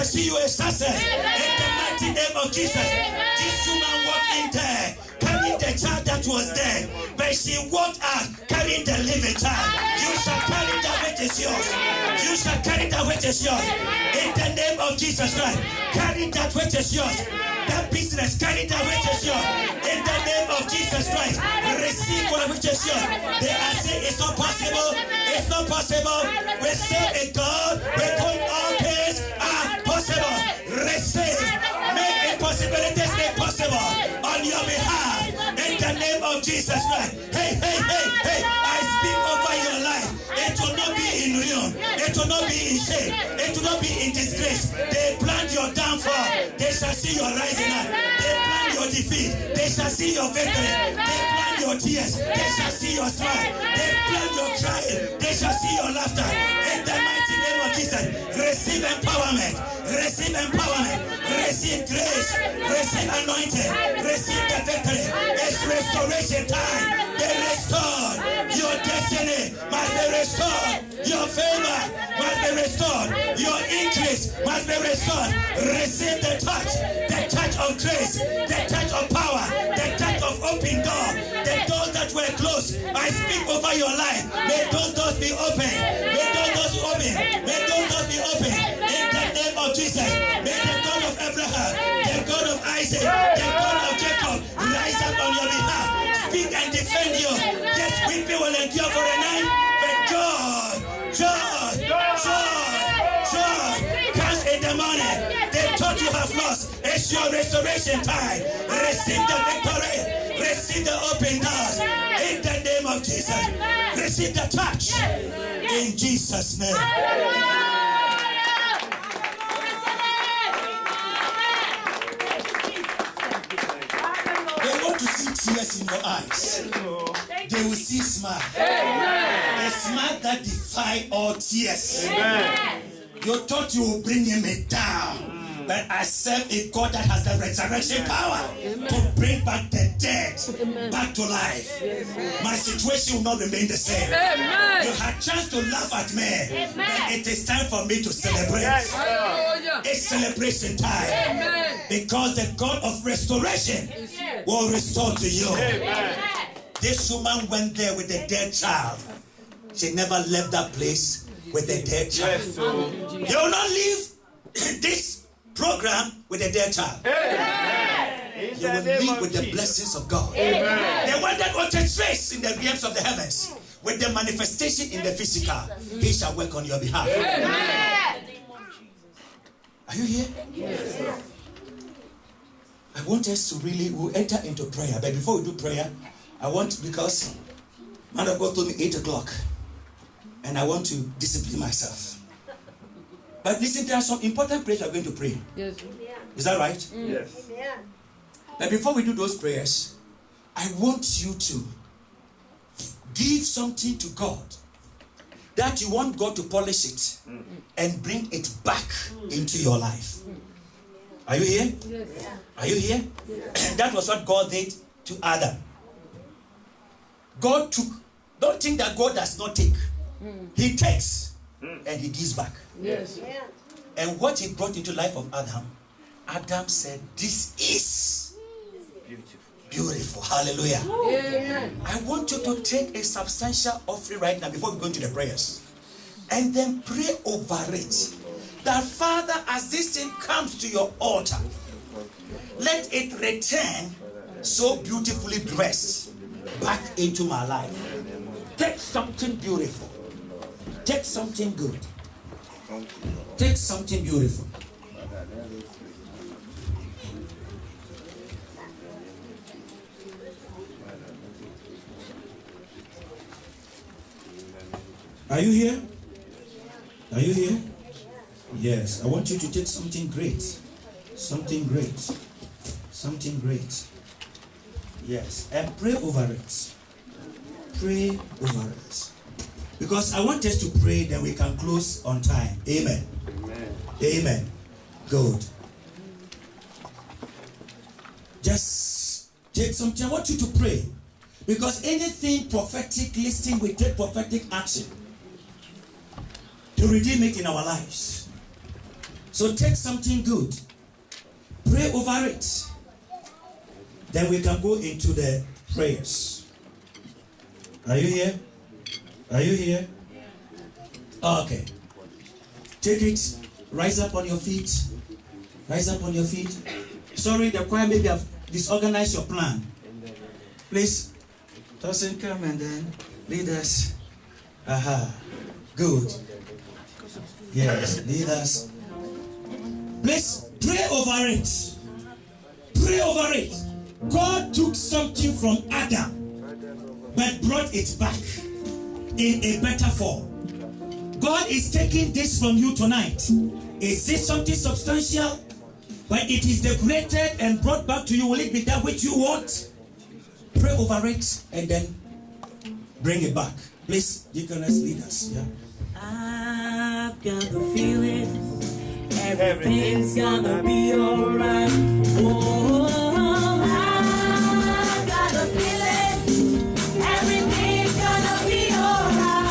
see you a success. In the mighty name of Jesus. This woman walked in there, carrying the child that was dead. But she walked out, carrying the living child. You shall carry that which is yours. You shall carry that which is yours. In the name of Jesus Christ. Carry that which is yours. That business, carry that which is yours. In the name of Jesus Christ. Receive what which is yours. They are saying it's not possible. It's not possible. We serve a God with whom all things are possible. Receive. Make impossibilities made possible on your behalf. In the name of Jesus Christ. Hey, hey, hey, hey. I speak over your life. It will not be in ruin. It will not be in shame. It will not be in disgrace. They plan your downfall. They shall see your rising up. They plan your defeat. They shall see your victory. They plan your tears. They shall see your smile. They plan your crying. They shall see your laughter. In the mighty name of Jesus, receive empowerment. Receive empowerment. Receive grace. Receive anointing. Receive the victory. It's restoration time. Be restored. Your destiny must be restored. Your favor must be restored. Your increase must be restored. Receive the touch of grace, the touch of power, the touch of open door, the doors that were closed. I speak over your life. May those doors be open. May those doors be open. May those doors be open. In the name of Jesus. May the God of Abraham, the God of Isaac, the God of Jacob rise up on your behalf. Speak and defend you. Yes, weeping will endure for a night, but joy comes in the morning. The thought you have lost, it's your restoration time. Receive the victory. Receive the open doors. In the name of Jesus. Receive the touch. In Jesus' name. They want to see tears in your eyes. They will see smile. A smile that defies all tears. You thought you would bring him down. But I serve a God that has the resurrection power to bring back the dead back to life. My situation will not remain the same. You had chance to laugh at me, but it is time for me to celebrate. It's celebration time. Because the God of restoration will restore to you. This woman went there with a dead child. She never left that place with a dead child. You will not leave this program with a dead child. You will live with the blessings of God. The one that orchestrates in the realms of the heavens with the manifestation in the physical, he shall work on your behalf. Are you here? Yes. I want us to really we'll enter into prayer. But before we do prayer, I want, because man of God told me 8 o'clock, and I want to discipline myself. But listen, there are some important prayers we are going to pray. Yes. Is that right? Yes. But before we do those prayers, I want you to give something to God that you want God to polish it and bring it back into your life. Are you here? Yes. Are you here? Yes. That was what God did to Adam. God took. Don't think that God does not take. He takes and he gives back. Yes. And what he brought into life of Adam said, this is beautiful. Hallelujah. Amen. I want you to take a substantial offering right now before we go into the prayers. And then pray over it. That Father, as this thing comes to your altar, let it return so beautifully dressed back into my life. Take something beautiful. Take something good. Take something beautiful. Are you here? Are you here? Yes. I want you to take something great. Something great. Something great. Yes. And pray over it. Pray over it. Because I want us to pray, then we can close on time. Amen. Amen. Amen. Good. Just take some time. I want you to pray. Because anything prophetic, listening, we take prophetic action to redeem it in our lives. So take something good, pray over it. Then we can go into the prayers. Are you here? Are you here? Okay. Take it. Rise up on your feet. Rise up on your feet. Sorry, the choir maybe have disorganized your plan. Please, Tosin, come and then lead us. Aha. Good. Yes, lead us. Please pray over it. Pray over it. God took something from Adam, but brought it back in a better form. God is taking this from you tonight. Is this something substantial? When it is decorated and brought back to you, will it be that which you want? Pray over it and then bring it back. Please, deaconess, lead us. Yeah. I've got the feeling everything's gonna be alright. Oh, I've got the feeling everything's gonna be alright.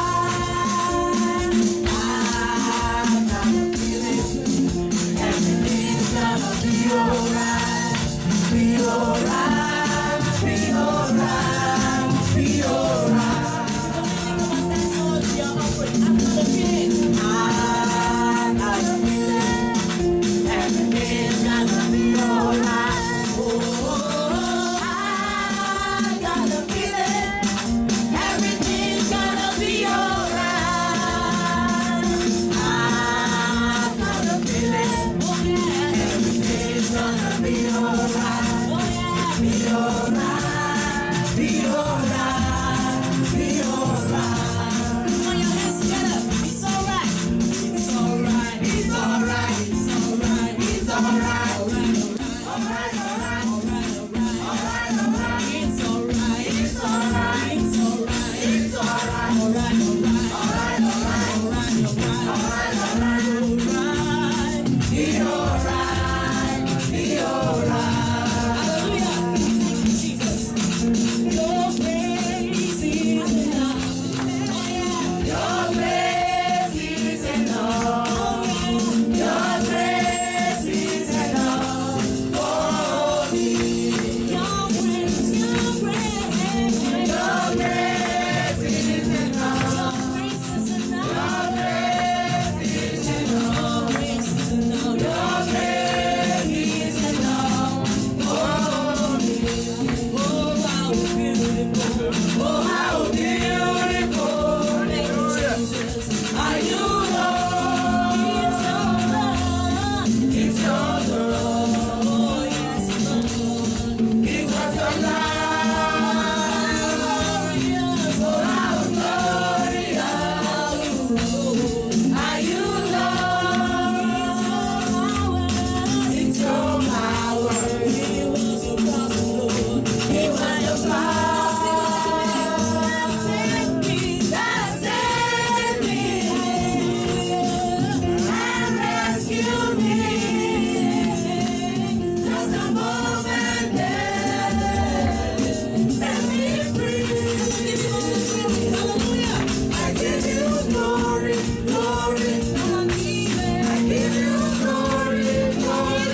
I've got the feeling everything's gonna be alright. Be alright. Be alright. Be alright. Everything's gonna be alright. Oh, I got a feeling everything's gonna be alright. I got a feeling everything's gonna be alright. Be alright. Be alright. Be alright. Put your hands together. It's alright. It's alright. It's alright. It's alright. It's alright. Alright. Alright. Alright. Alright. It's alright. It's alright. It's alright. It's alright. Alright. Alright. Alright. Alright. Alright. Be alright. Be alright. Hallelujah. Jesus. Your grace is enough. Your grace is enough. Your grace is enough for me. Your grace, your grace, your grace is enough. Your grace is enough. Your grace is enough. Your grace is enough. Your grace is enough for me. Oh, how beautiful! Oh, how beautiful! Thank you, Jesus. Are you Lord? It's your love. Oh, yes, Lord. Because your love. Glorious. Oh, how glorious. Are you Lord? It's your power. It was your cross, Lord. It was your cross. That saved me. That saved me. And rescued me. Just a moment there. Set me free. Hallelujah. I give you glory, glory. I give you glory, glory.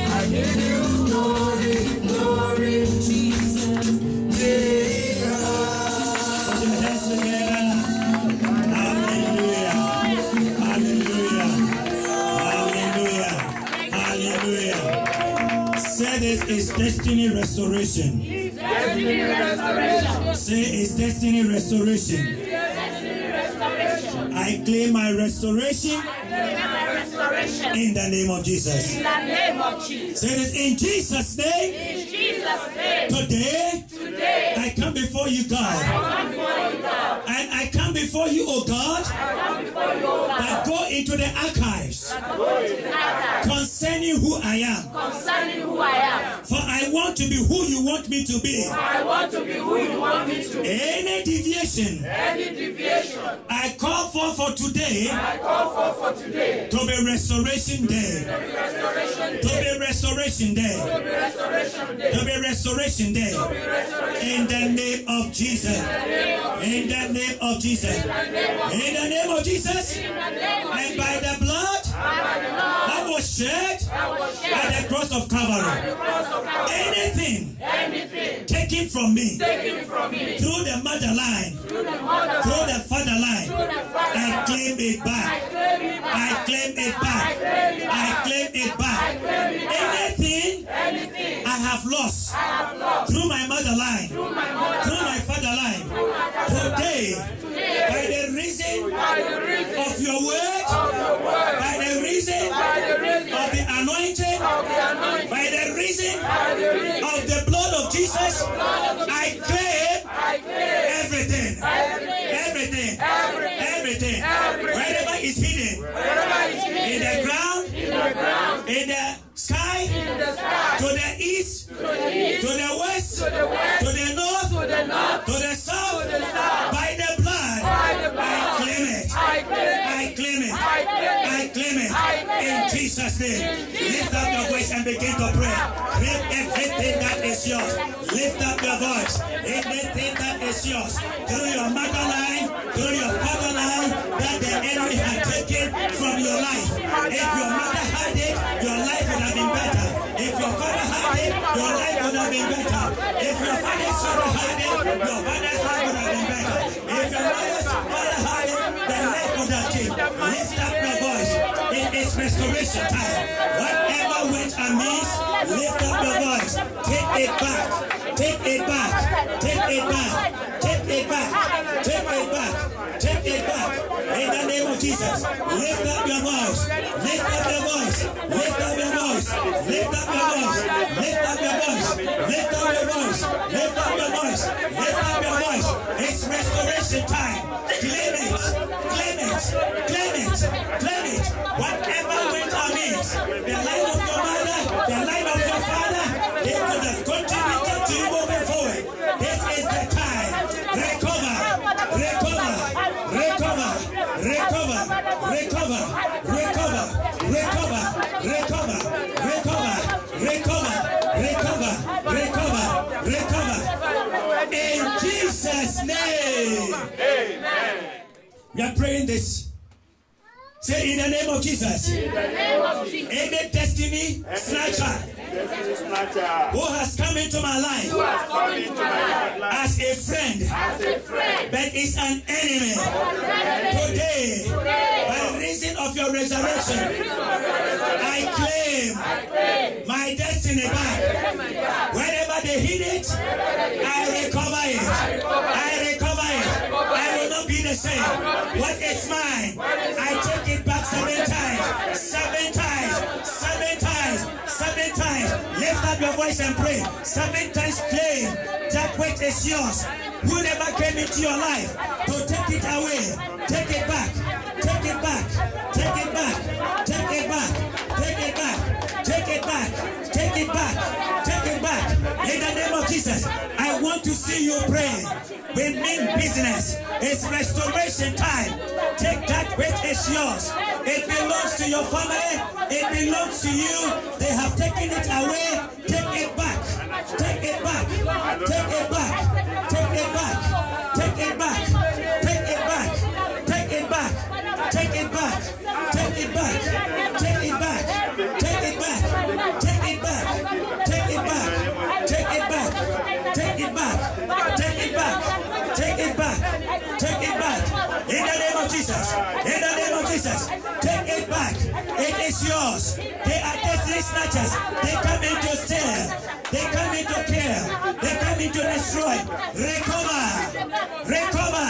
I give you glory, glory. Jesus, Jesus. Put your hands together. Hallelujah. Hallelujah. Hallelujah. Hallelujah. Say this is destiny restoration. Destiny restoration. Say it's destiny restoration. Destiny restoration. I claim my restoration Restoration. in the name of Jesus. In the name of Jesus. Say this in Jesus' name. In Jesus' name. Today, Today, I come before you, God. come before you, God. And I come before you, oh God, Come before you, O God. that go into the archives Matter concerning who I am. concerning who I am. For I want to be who you want me to be. I want to be who you want me to be. Any deviation, Any deviation, I call for today I call for today. to be restoration day. Restoration To day. be restoration day. Restoration day. To be restoration day. In the name of Jesus. In the name of Jesus. In the name of Jesus. In the name of And by the blood shed at the cross of Calvary. Anything taken from me through the mother line, through the father line, I claim it back. I claim it back. I claim it back. Anything I have lost through my mother line, through my father line, today, by the reason of your word, by the reason of the anointing, by the reason of the blood of Jesus, I claim everything. Everything. Everything. Wherever it's hidden, in the ground, in the sky, to the east, to the west, to the north, to the south, by the blood, I claim it. I claim it. I claim it. In Jesus' name. Lift up your voice and begin to pray. Claim everything that is yours. Lift up your voice. Everything that is yours. Through your mother line, through your father line, that the enemy had taken from your life. If your mother had it, your life would have been better. If your father had it, your life would have been better. If your father's father had it, your father's life would have been better. If your mother's father had it, the life would have changed. Lift up your voice. It is restoration time. Whatever went amiss, lift up your voice. Take it back. Take it back. Take it back. Take it back. Take it back. Take it back. In the name of Jesus. Lift up your voice. Lift up your voice. Lift up your voice. Lift up your voice. Lift up your voice. Lift up your voice. Lift up your voice. Lift up your voice. It's restoration time. Claim it. Claim it. Claim it. Claim it. Whatever went amiss, the life of your mother, the life of your father, they could have contributed to you moving forward. This is the time. Recover. Recover. Recover. Recover. Recover. Recover. Recover. Recover. Recover. Recover. Recover. Recover. Recover. In Jesus' name. Amen. We are praying this. Say in the name of Jesus. Any destiny snatcher who has come into my life as a friend but is an enemy, today, by reason of your resurrection, I claim my destiny back. Wherever they hid it, I recover it. I recover it. I will not be the same. What is mine? I take it back 7 times. 7 times. 7 times. 7 times. Lift up your voice and pray. 7 times claim that which is yours. Whoever came into your life to take it away, take it back. Take it back. Take it back. Take it back. Take it back. Take it back. Take it back. Take it back. In the name of Jesus, I want to see you pray. We mean business. It's restoration time. Take that which is yours. It belongs to your family. It belongs to you. They have taken it away. Take it back. Take it back. Take it back. Take it back. Take it back. Take it back. Take it back. Take it back. Take it back. Take it back. Take it back. Take it back. Take it back. Take it back. Take it back. Take it back. Take it back. Take it back. In the name of Jesus. In the name of Jesus. Take it back. It is yours. They are destiny snatchers. They come in to steal. They come in to kill. They come in to destroy. Recover. Recover.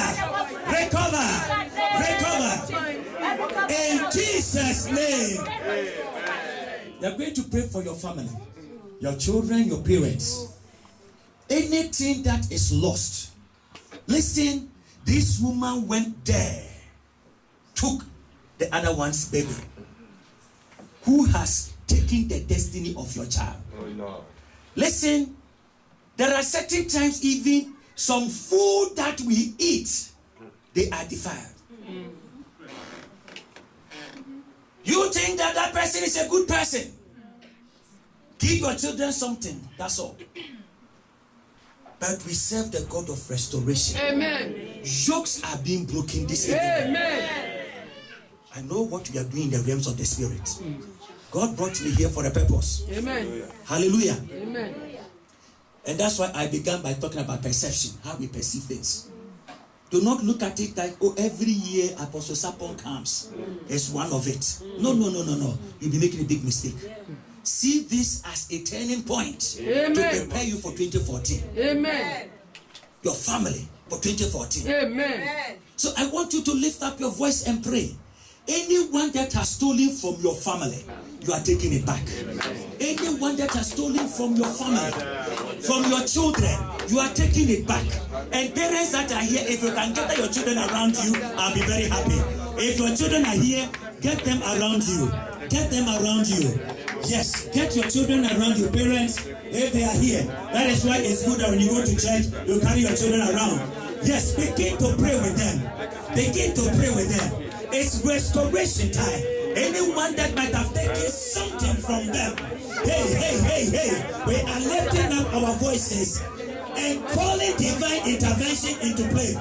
Recover. Recover. In Jesus' name. You are going to pray for your family, your children, your parents. Anything that is lost. Listen, this woman went there, took the other one's baby. Who has taken the destiny of your child? Oh, Lord. Listen, there are certain times even some food that we eat, they are defiled. You think that that person is a good person? Give your children something, that's all. But we serve the God of restoration. Amen. Yokes are being broken this evening. Amen. I know what we are doing in the realms of the spirit. God brought me here for a purpose. Amen. Hallelujah. Amen. And that's why I began by talking about perception, how we perceive things. Do not look at it like, oh, every year Apostle Sapon comes. It's one of it. No. You'll be making a big mistake. See this as a turning point to prepare you for 2014. Amen. Your family for 2014. Amen. So I want you to lift up your voice and pray. Anyone that has stolen from your family, you are taking it back. Anyone that has stolen from your family, from your children, you are taking it back. And parents that are here, if you can gather your children around you, I'll be very happy. If your children are here, get them around you. Get them around you. Yes, get your children around your parents if they are here. That is why it's good that when you go to church, you carry your children around. Yes, begin to pray with them. Begin to pray with them. It's restoration time. Anyone that might have taken something from them, hey, we are lifting up our voices and calling divine intervention into play.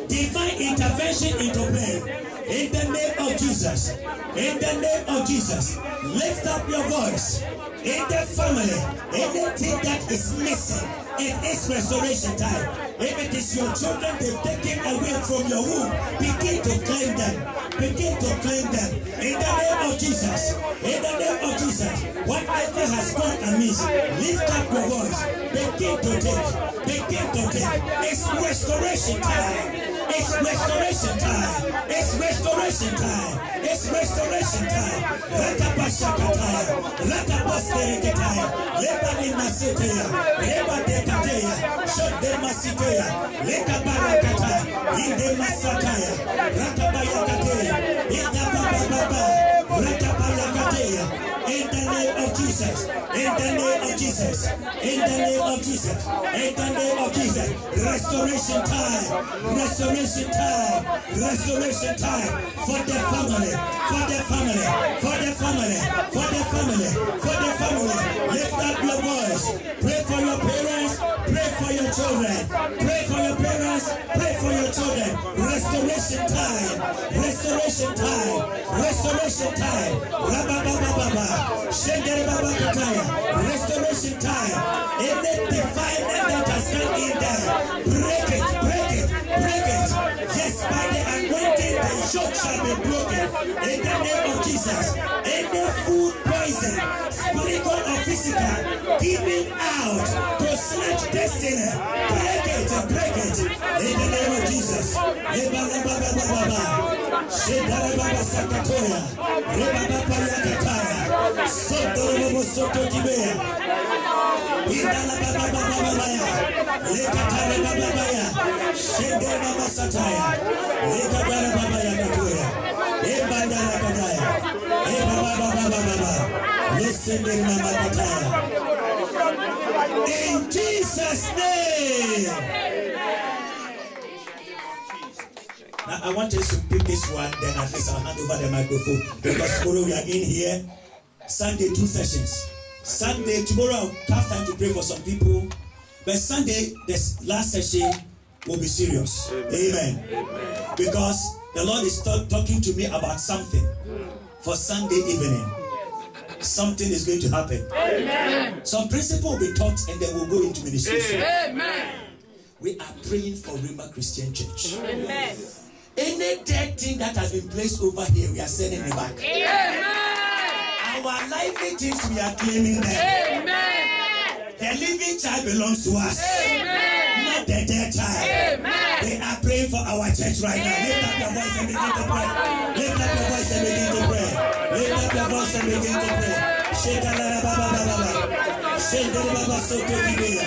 Divine intervention into play. In the name of Jesus. In the name of Jesus. Lift up your voice. In the family, anything that is missing, it is restoration time. If it is your children they've taken away from your womb, begin to claim them. Begin to claim them. In the name of Jesus. In the name of Jesus. Whatever has gone amiss, lift up your voice. Begin to take. Begin to take. It's restoration time. It's restoration time. It's restoration time. It's restoration time. Rakapashakataya. Rakapaskereketaya. Lebani masiteya. Lebadekateya. Shode masiteya. Lekabarakataya. Inde masakaya. Rakabayakateya. Indabababa. Rakabayakateya. In the name of Jesus. In the name of Jesus. In the name of Jesus. In the name of Jesus. Restoration time. Restoration time. Restoration time. For the family. For the family. For the family. For the family. For the family. Lift up your voice. Pray for your parents. Pray for your children. Pray for your parents. Pray for your children. Restoration time. Restoration time. Restoration time. Rabababa. Restoration time. In the defilement that has come in there, break it, break it, break it. Yes, by the anointing, the yoke shall be broken. In the name of Jesus. In the food poison, spiritual or physical, giving out to snatch destiny. Break it, break it. In the name of Jesus. Soto Soto Kibea. Indala Baba Babaya. Lekatare Babaya. Shende Baba Sataya. Lekatare Babaya Katuya. Ebandara Kataya. Ebaba Baba. Listen to Mama Kataya. In Jesus' name. Now I want us to pick this one, then at least I'll hand over the microphone because tomorrow we are in here. Sunday, 2 sessions. Sunday, tomorrow I'll have time to pray for some people. But Sunday, this last session will be serious. Amen. Because the Lord is talking to me about something for Sunday evening. Something is going to happen. Amen. Some principle will be taught and then we'll go into ministration. Amen. We are praying for Rhema Christian Church. Amen. Any dead thing that has been placed over here, we are sending it back. Amen. Our lively things, we are claiming them. Amen. The living child belongs to us. Amen. Not the dead child. Amen. We are praying for our church right now. Lift up your voice and begin to pray. Lift up your voice and begin to pray. Lift up your voice and begin to pray. Shekala Baba Baba. Shekala Baba Soto Kibia.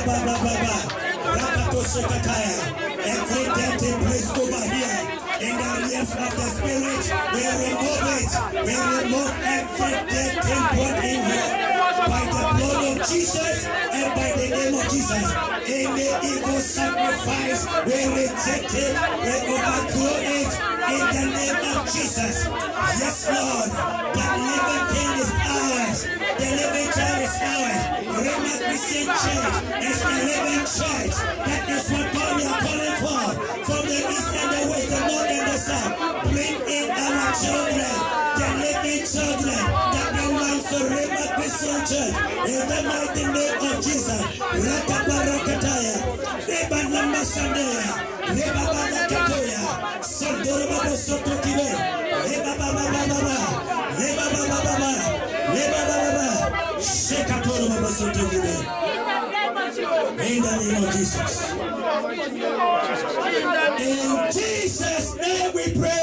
Baba Baba. Rapato Shekataya. Every dead thing placed over here. In the realms of the spirit, we remove it. We remove every dead thing put in here. By the blood of Jesus and by the name of Jesus. In the evil sacrifice, we reject it. We overthrow it. In the name of Jesus. Yes, Lord. That living thing is ours. The living child is ours. Rhema Christian Church is the living church. That is what God we are calling for. From the east and the west, the north and the south. Bring in our children. The living children that belong to Rhema Christian Church. In the mighty name of Jesus. Rakabarakataya. Reba Lamba Sandaya. Reba Barakatoya. Sandoraba Sotokibe. Reba Baba Baba. Reba Baba Baba. Reba Baba. Shekatoro Baba Sotokibe. In the name of Jesus. In Jesus' name we pray.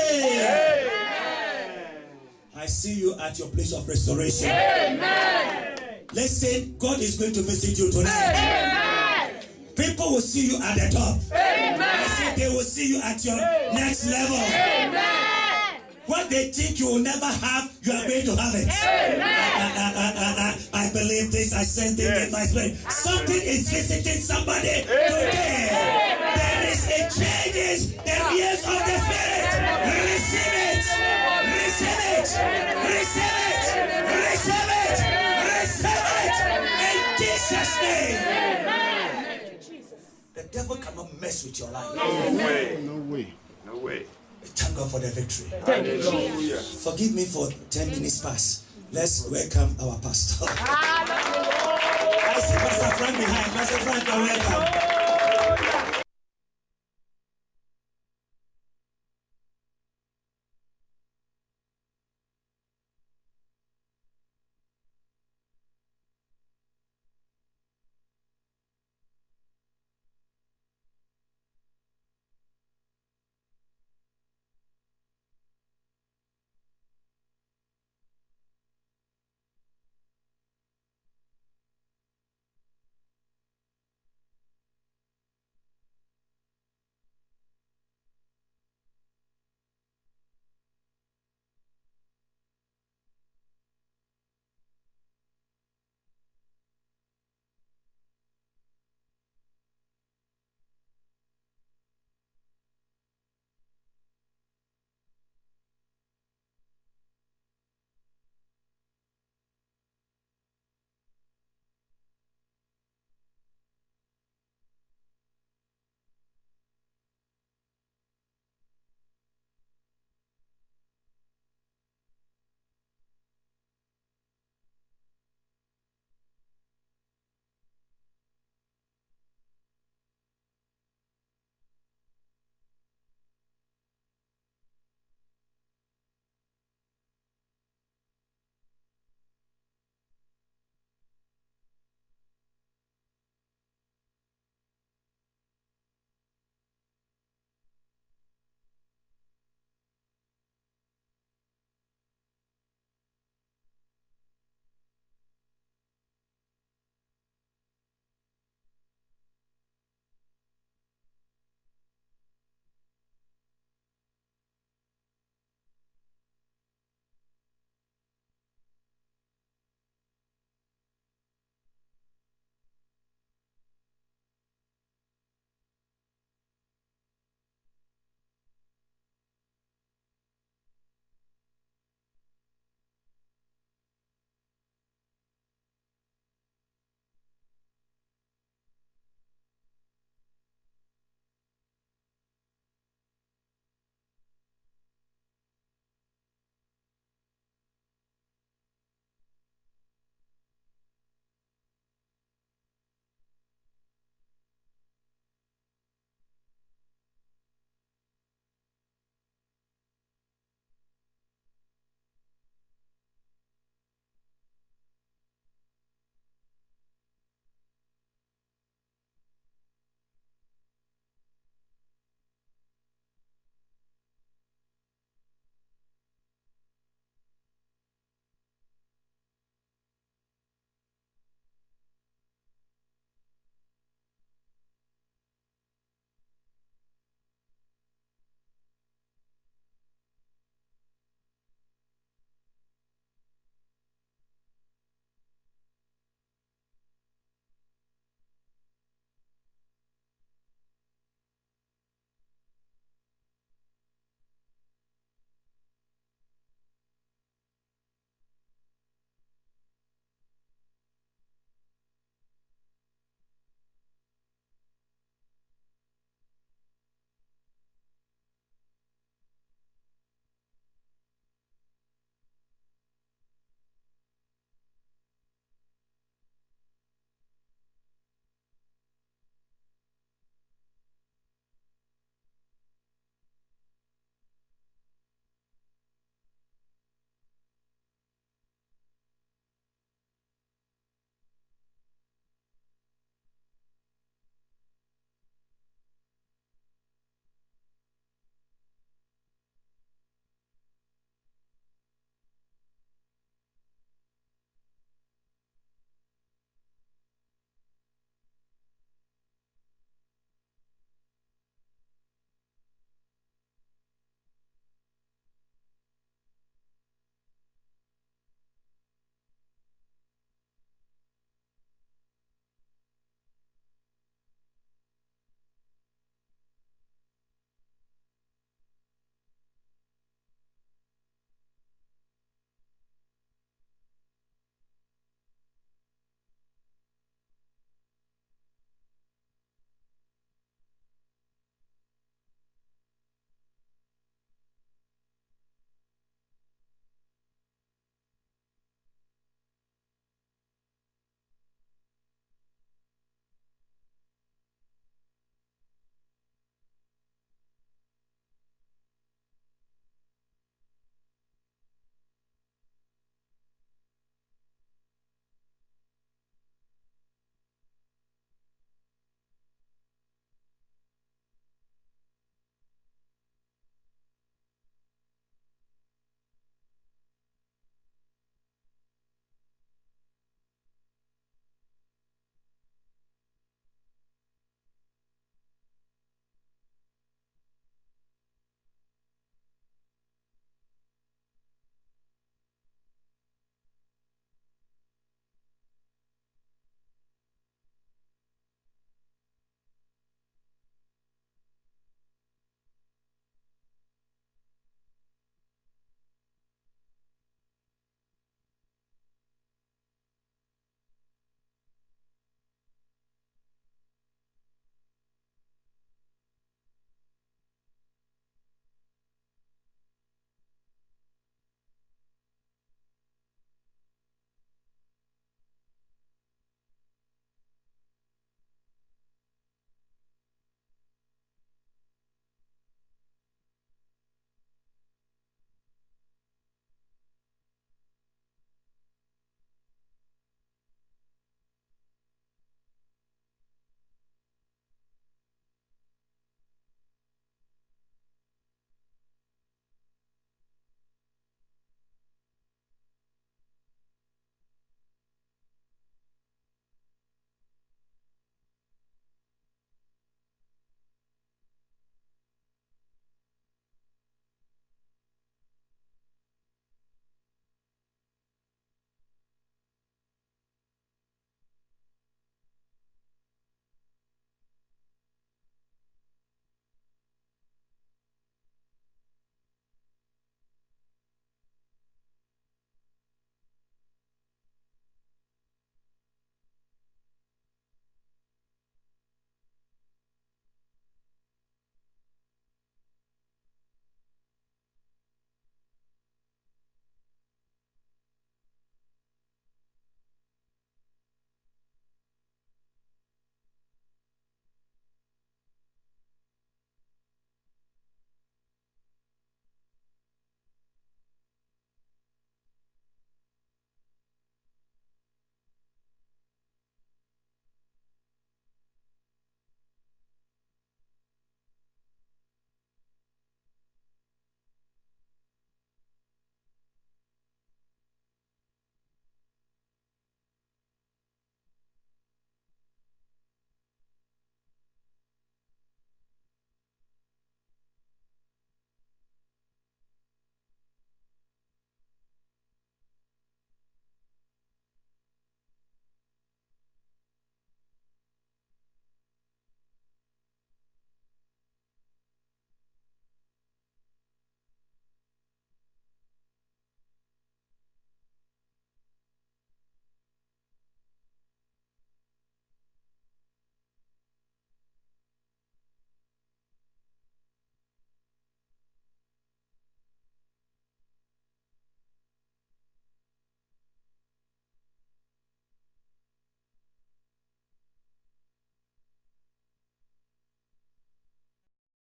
I see you at your place of restoration. Amen. Listen, God is going to visit you tonight. Amen. People will see you at the top. Amen. I said they will see you at your next level. Amen. What they think you will never have, you are going to have it. I believe this. I sense it in my spirit. Something is visiting somebody today. There is a changes the ears of the spirit. Receive it. Receive it. Receive it. Receive it. Receive it. In Jesus' name. The devil cannot mess with your life. No way. Thank God for the victory. Hallelujah. Forgive me for 10 minutes past. Let's welcome our pastor. I see Pastor Frank behind. Pastor Frank, you're welcome.